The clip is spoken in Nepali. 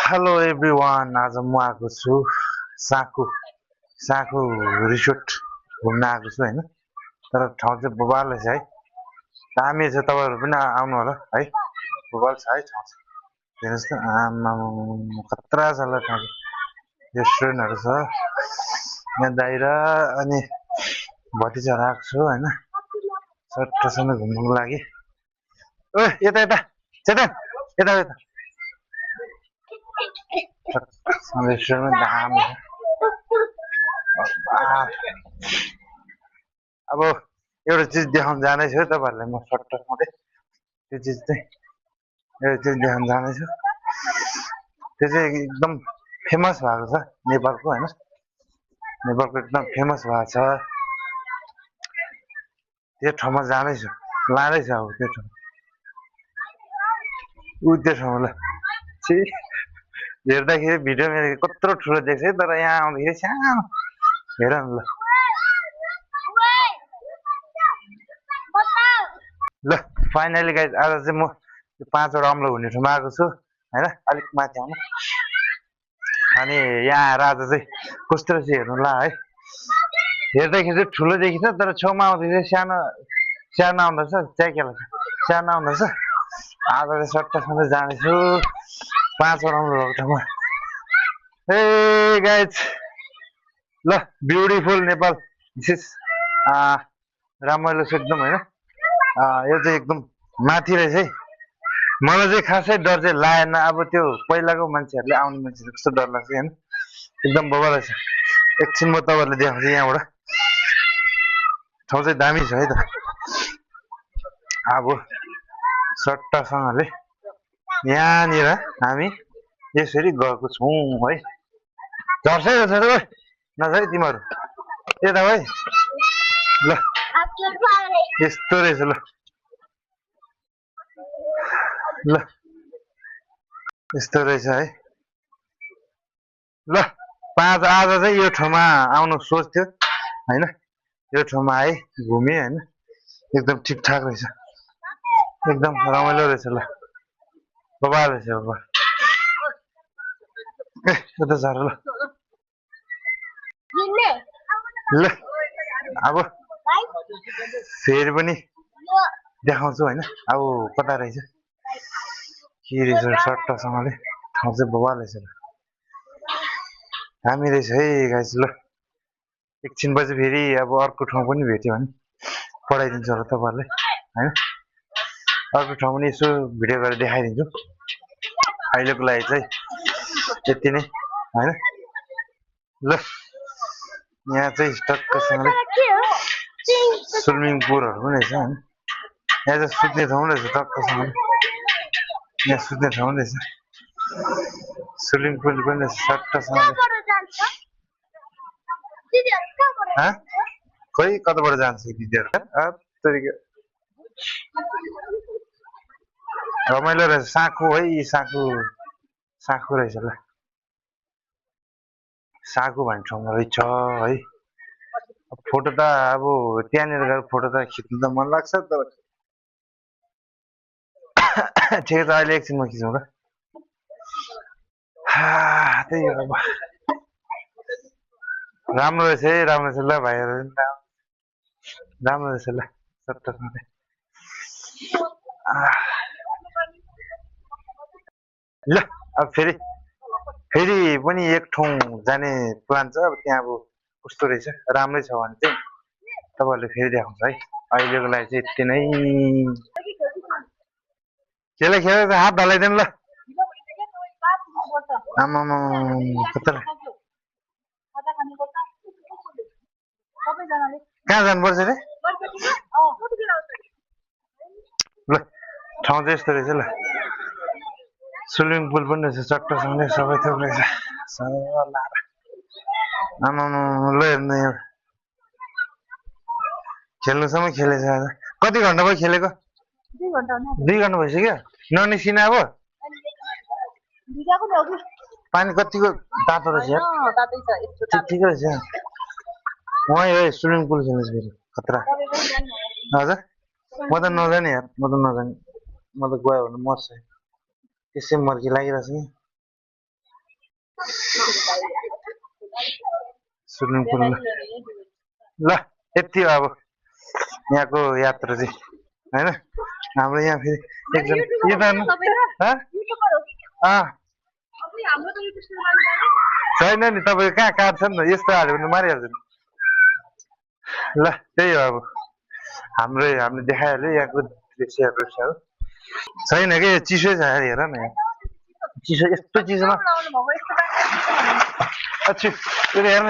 हेलो एभ्रिवान, आज म आएको छु साँखु साँखु रिसोर्ट घुम्न आएको छु होइन। तर ठाउँ चाहिँ बबाल छ है, दामी छ। तपाईँहरू पनि आउनु होला है, बबाल छ है ठाउँ चाहिँ। हेर्नुहोस् त, आमामामा खतरा छ ल ठाउँ। रेस्टुरेन्टहरू छ यहाँ बाहिर। अनि भतिजाहरू आएको छु होइन, सट्टासँग घुम्नुको लागि। ओ यता यता चेतन, यता यता। रेस्टुरेन्टमा दामी छ। अब एउटा चिज देखाउन जाँदैछु है तपाईँहरूलाई म सट्टसँगै। त्यो चिज चाहिँ एउटा चिज देखाउन जाँदैछु, त्यो चाहिँ एकदम फेमस भएको छ नेपालको होइन। नेपालको एकदम फेमस भएको छ, त्यो ठाउँमा जाँदैछु, लाँदैछु अब त्यो ठाउँ। त्यो ठाउँलाई हेर्दाखेरि भिडियोमा कत्रो ठुलो देख्छ है, तर यहाँ आउँदाखेरि सानो। हेर न ल फाइनली गाइज, आज चाहिँ म 5वटा अम्लो हुने ठाउँमा आएको छु होइन, अलिक माथि आउनु। अनि यहाँ आएर आज चाहिँ कस्तो रहेछ हेर्नु ल है। हेर्दाखेरि चाहिँ ठुलो देखिन्छ, तर छेउमा आउँदाखेरि सानो सानो आउँदो रहेछ। च्याकेला सानो आउँदो रहेछ। आज चाहिँ सट्टासँग जाँदैछु 5वटा अम्लो भएको ठाउँमा। ए गाइज ल, ब्युटिफुल नेपाल। विशेष रमाइलो छ एकदम होइन। यो चाहिँ एकदम माथि रहेछ है। मलाई चाहिँ खासै डर चाहिँ लागेन। अब त्यो पहिलाको मान्छेहरूले आउने मान्छेहरू कस्तो डर लाग्छ होइन, एकदम बबा रहेछ। एकछिन म तपाईँहरूलाई देखाउँछु यहाँबाट। ठाउँ चाहिँ दामी छ है त। अब सट्टासँगले यहाँनिर हामी यसरी गएको छौँ है। झर्छै रहेछ है नझै तिमीहरू यता है। ल यस्तो रहेछ ल ल यस्तो रहेछ है। ल आज चाहिँ यो ठाउँमा आउनु सोच थियो होइन, यो ठाउँमा आएँ, घुमेँ होइन। एकदम ठिकठाक रहेछ, एकदम रमाइलो रहेछ। ल बबा रहेछ बबा। ए यता झर ल ल। अब फेरि पनि देखाउँछु होइन, अब कता रहेछ के रहेछ। सट्टासँगले ठाउँ चाहिँ बबा रहेछ, दामी रहेछ है गाइस। ल एकछिन पछि फेरि अब अर्को ठाउँ पनि भेट्यो भने पठाइदिन्छु होला तपाईँहरूलाई होइन। अर्को ठाउँ पनि यसो भिडियो गरेर देखाइदिन्छु। अहिलेको लागि चाहिँ यति नै होइन। ल यहाँ चाहिँ टक्कसँगले स्विमिङ पुलहरू पनि रहेछ होइन। यहाँ चाहिँ सुत्ने ठाउँ रहेछ टक्कसँगले, यहाँ सुत्ने ठाउँ रहेछ। स्विमिङ पुल पनि रहेछ सट्टासँगले। खोइ कताबाट जान्छ दिदीहरू। रमाइलो रहेछ। साँखु है, साँखु साँखु रहेछ। ल साँखु भन्ने ठाउँमा रहेछ है। फोटो त अब त्यहाँनिर गएर फोटो त खिच्नु त मन लाग्छ, तर ठिकै छ अहिले एकछिनमा खिचौँ ल। त्यही हो अब, राम्रो रहेछ है, राम्रो रहेछ। ल भाइहरू राम्रो रहेछ। ल सट्टासँगले ल अब फेरि पनि एक ठाउँ जाने प्लान छ। अब त्यहाँ अब कस्तो रहेछ, राम्रै छ भने चाहिँ तपाईँहरूले फेरि देखाउँछ है। अहिलेको लागि चाहिँ यति नै। त्यसलाई खेलेर हात ढलाइदिनु ल। आमामा कता कहाँ जानुपर्छ रे? ल ठाउँ चाहिँ यस्तो रहेछ। ल स्विमिङ पुल पनि रहेछ चट्टसँगले, सबै थोक रहेछ। आमामा ल हेर्नु यहाँ खेल्नुसम्म खेलेछ आज। कति घन्टा भयो खेलेको? 2 घन्टा भइसक्यो। ननिस्किन अब पानी कतिको तातो रहेछ यार, ठिकै रहेछ। वहीँ हो स्विमिङ पुल खेल्नु फेरि खतरा। हजुर म त नजाने यार, म त नजाने। म त गयो भने मर्छ, त्यसै मर्की लागिरहेछ कि। स्विमिङ पुल ल यति हो अब यहाँको यात्रा चाहिँ होइन हाम्रो यहाँ फेरि एकजना छैन नि तपाईँ कहाँ काट्छ नि त यस्तो हाल्यो भने मारिहाल्छ नि ल त्यही हो अब हामीले देखाइहाल्यो यहाँको दृश्यहरू छ छैन कि चिसो छ हेर न यहाँ चिसो यस्तो चिसोमा हेर्न